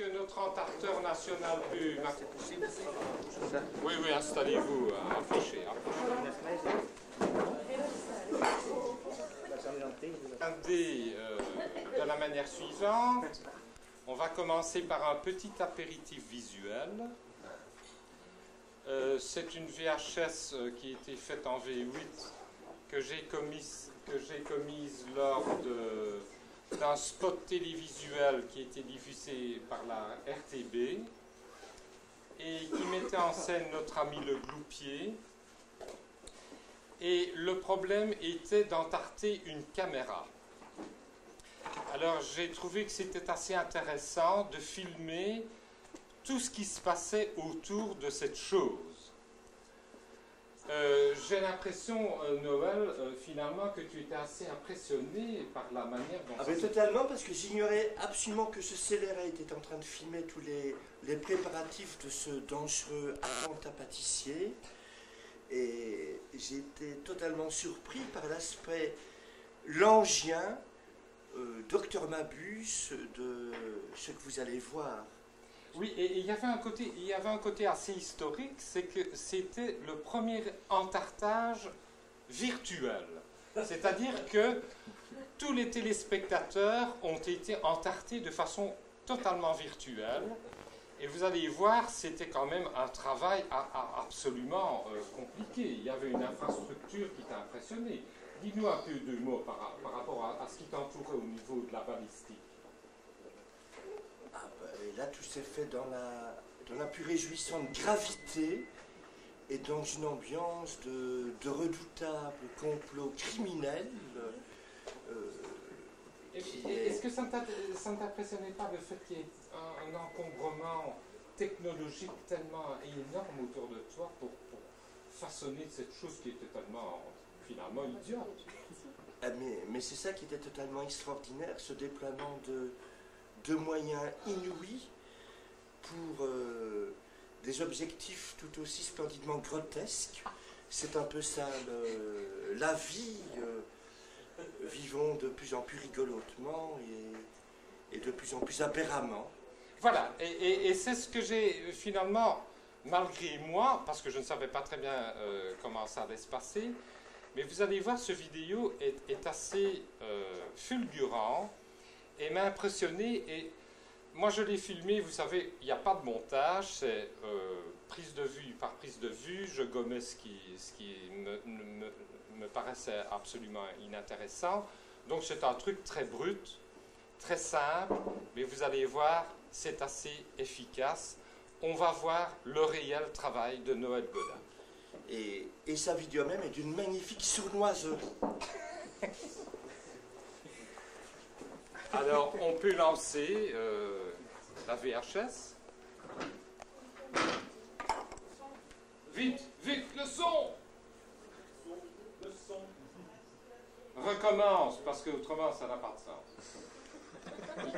que notre entarteur national peut... Oui, oui, installez-vous, approchez. Regardez de la manière suivante. On va commencer par un petit apéritif visuel. C'est une VHS qui a été faite en V8 que j'ai commise lors d'un spot télévisuel qui a été diffusé par la RTB et qui mettait en scène notre ami le Gloupier. Et le problème était d'entarter une caméra. Alors j'ai trouvé que c'était assez intéressant de filmer tout ce qui se passait autour de cette chose. J'ai l'impression, Noël, finalement, que tu étais assez impressionné par la manière dont... Ah ben totalement, parce que j'ignorais absolument que ce scélérat était en train de filmer tous les préparatifs de ce dangereux attentat pâtissier. Et j'ai été totalement surpris par l'aspect langien, Docteur Mabuse, de ce que vous allez voir. Oui, et il y avait un côté assez historique, c'est que c'était le premier entartage virtuel. C'est-à-dire que tous les téléspectateurs ont été entartés de façon totalement virtuelle. Et vous allez voir, c'était quand même un travail absolument compliqué. Il y avait une infrastructure qui t'a impressionné. Dis-nous un peu deux mots par rapport à ce qui t'entourait au niveau de la balistique. Ah ben, et là, tout s'est fait dans la plus réjouissante gravité et dans une ambiance de redoutable complot criminel. Est-ce que ça ne t'impressionnait pas le fait qu'il y ait un encombrement technologique tellement énorme autour de toi pour façonner cette chose qui est totalement, finalement, idiote? Ah, mais c'est ça qui était totalement extraordinaire, ce déploiement de moyens inouïs pour des objectifs tout aussi splendidement grotesques. C'est un peu ça, la vie. Vivons de plus en plus rigolotement et de plus en plus aberramment. Voilà, et c'est ce que j'ai finalement, malgré moi, parce que je ne savais pas très bien comment ça allait se passer, mais vous allez voir, ce vidéo est assez fulgurant et m'a impressionné. Et moi, je l'ai filmé, vous savez, il n'y a pas de montage, c'est prise de vue par prise de vue. Je gommais ce qui me paraissait absolument inintéressant. Donc, c'est un truc très brut, très simple, mais vous allez voir, c'est assez efficace. On va voir le réel travail de Noël Godin. Et sa vidéo même est d'une magnifique sournoiserie. Alors, on peut lancer la VHS. Vite, vite, le son! Le son. Recommence, parce que autrement ça n'a pas de sens.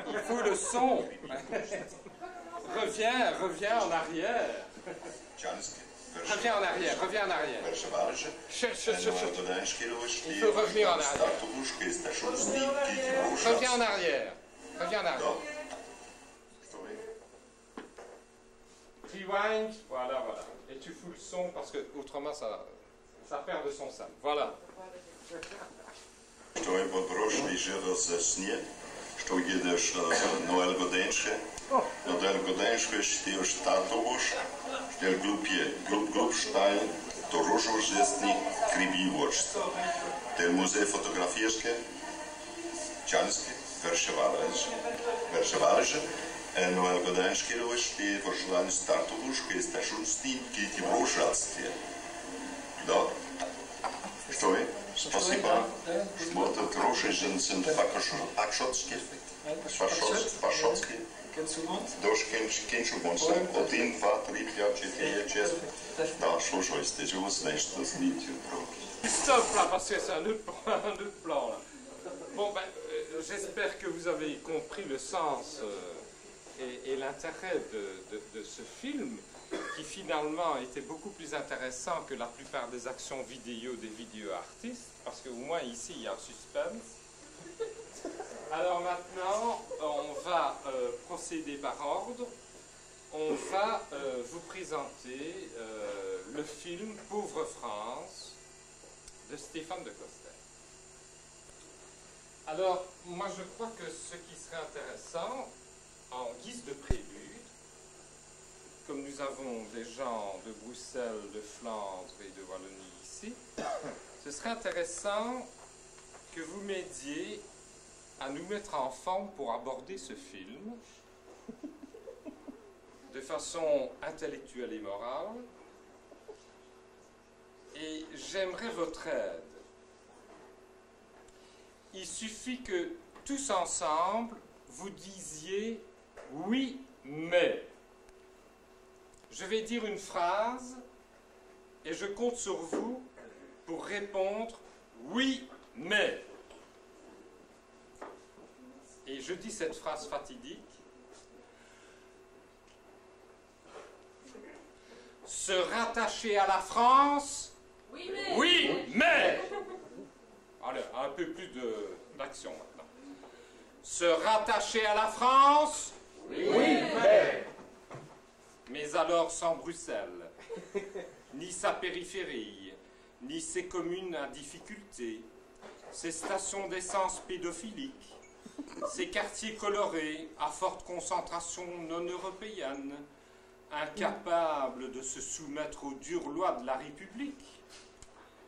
Il faut le son. Reviens en arrière. Reviens en arrière, reviens en arrière. Il faut revenir en arrière. Reviens en arrière. Reviens en arrière. Rewind, voilà. Et tu fous le son parce que autrement ça perd de son sel. Voilà. Što je poprošli želo za snije, što ideš Noel Godenške, Noel Godenške štiješ tatovoš, štel glup štaj, to rožoš zestni kribivoč. Tel muzej fotografijske, čanske, verševalže, Noel Godenške štije pošlan statovoš, ki je stašunstvi, ki ti vrošatstje. Da, što je? Спасибо. Смотрят Рошижин sind Fakschotski. Doš kenšu monster. 1, 2, 3, 4, 5, 6. Da, слушай, ты же узнаешь, что с нитью трогать. Stop là, parce que c'est un autre plan là. Bon, ben, j'espère que vous avez compris le sens et l'intérêt de ce film, qui finalement était beaucoup plus intéressant que la plupart des actions vidéo des vidéo artistes, parce qu'au moins ici il y a un suspense. Alors maintenant, on va procéder par ordre. On va vous présenter le film Pauvre France de Stéphane de Coster. Alors, moi je crois que ce qui serait intéressant, en guise de prélude, comme nous avons des gens de Bruxelles, de Flandre et de Wallonie ici, ce serait intéressant que vous m'aidiez à nous mettre en forme pour aborder ce film de façon intellectuelle et morale. Et j'aimerais votre aide. Il suffit que tous ensemble, vous disiez « oui, mais ». Je vais dire une phrase et je compte sur vous pour répondre « oui, mais ». Et je dis cette phrase fatidique. Se rattacher à la France. Oui, mais. Oui, mais. Allez, un peu plus d'action maintenant. Se rattacher à la France. Oui, mais. Mais alors sans Bruxelles, ni sa périphérie, ni ses communes à difficulté, ses stations d'essence pédophiliques, ses quartiers colorés à forte concentration non européenne, incapables de se soumettre aux dures lois de la République,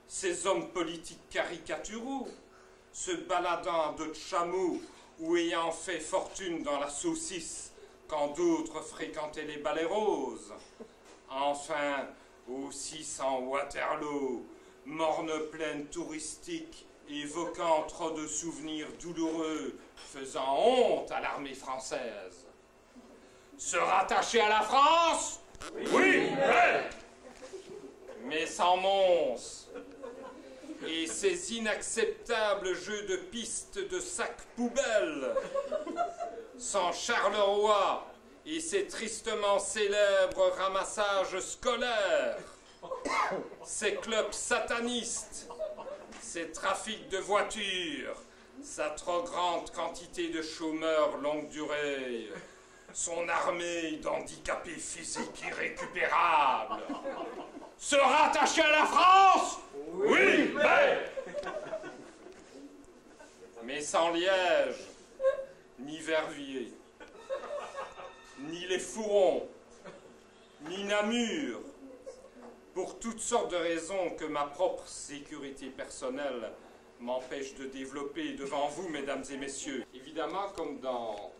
ces hommes politiques caricaturaux, se baladant à dos de chameau ou ayant fait fortune dans la saucisse quand d'autres fréquentaient les balais roses, enfin, aux 600 Waterloo, morne plaine touristique, évoquant trop de souvenirs douloureux, faisant honte à l'armée française. Se rattacher à la France? Oui, mais sans Mons et ces inacceptables jeux de piste de sacs poubelles, sans Charleroi et ses tristement célèbres ramassages scolaires, ces clubs satanistes, ces trafics de voitures, sa trop grande quantité de chômeurs longue durée, son armée d'handicapés physiques irrécupérables. Se rattacher à la France? Oui, mais sans Liège, ni Verviers, ni les Fourons, ni Namur, pour toutes sortes de raisons que ma propre sécurité personnelle m'empêche de développer devant vous, mesdames et messieurs. Évidemment, comme dans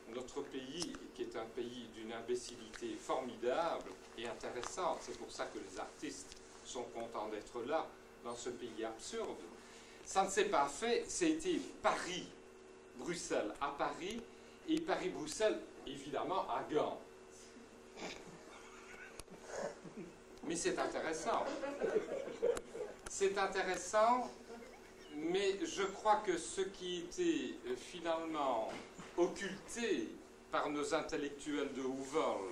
notre pays, qui est un pays d'une imbécilité formidable et intéressante, c'est pour ça que les artistes sont contents d'être là, dans ce pays absurde, ça ne s'est pas fait, c'était Paris-Bruxelles à Paris, et Paris-Bruxelles, évidemment, à Gand. Mais c'est intéressant. C'est intéressant, mais je crois que ce qui était finalement occulté par nos intellectuels de haut vol,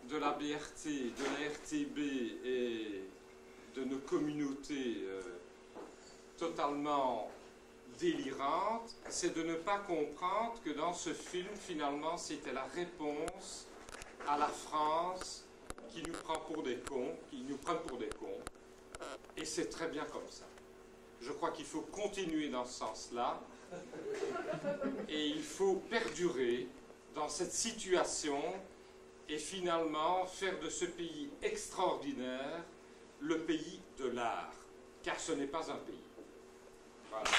de la BRT, de la RTB et de nos communautés totalement délirantes, c'est de ne pas comprendre que dans ce film, finalement, c'était la réponse à la France qui nous prend pour des cons, qui nous prend pour des cons, et c'est très bien comme ça. Je crois qu'il faut continuer dans ce sens-là, et il faut perdurer dans cette situation et finalement faire de ce pays extraordinaire le pays de l'art, car ce n'est pas un pays. Voilà.